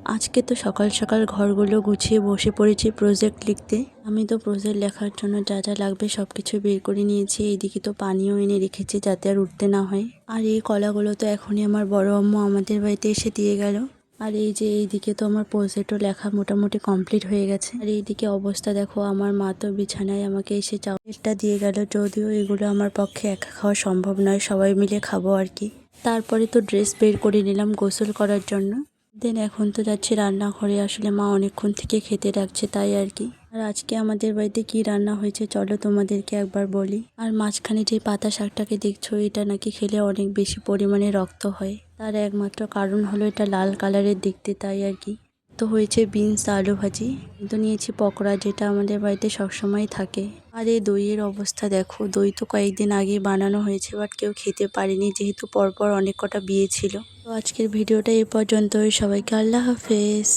আজকে তো সকাল সকাল ঘরগুলো গুছিয়ে বসে পড়েছি প্রজেক্ট লিখতে। আমি তো প্রজেক্ট লেখার জন্য যা যা লাগবে সবকিছু বের করে নিয়েছি। এইদিকে তো পানিও এনে রেখেছি যাতে আর উঠতে না হয়। আর এই কলাগুলো তো এখনই আমার বড় আম্মু আমাদের বাড়িতে এসে দিয়ে গেল। আর এই যে এইদিকে তো আমার প্রজেক্টও লেখা মোটামুটি কমপ্লিট হয়ে গেছে। আর এইদিকে অবস্থা দেখো, আমার মা তো বিছানায় আমাকে এসে চাউলটা দিয়ে গেল। যদিও এগুলো আমার পক্ষে একা খাওয়া সম্ভব নয়, সবাই মিলে খাবো আর কি। তারপরে তো ড্রেস বের করে নিলাম গোসল করার জন্য। দেন এখন তো যাচ্ছি রান্নাঘরে, আসলে মা অনেকক্ষণ থেকে খেতে ডাকছে তাই আর কি। আর আজকে আমাদের বাড়িতে কি রান্না হয়েছে চলো তোমাদেরকে একবার বলি। আর মাঝখানে যে পাতা শাকটাকে দেখছো, এটা নাকি খেলে অনেক বেশি পরিমাণে রক্ত হয়। তার একমাত্র কারণ হলো এটা লাল কালারের দেখতে, তাই আর কি। তো হয়েছে বিনস আলু ভাজি, কিন্তু নিয়েছি পকোড়া, যেটা আমাদের বাড়িতে সবসময় থাকে। আর এই দইয়ের অবস্থা দেখো, দই তো কয়েকদিন আগে বানানো হয়েছে, বাট কেউ খেতে পারেনি যেহেতু পরপর অনেক কটা বিয়ে ছিল। তো আজকের ভিডিওটা এই পর্যন্তই। সবাইকে আল্লাহ হাফেজ।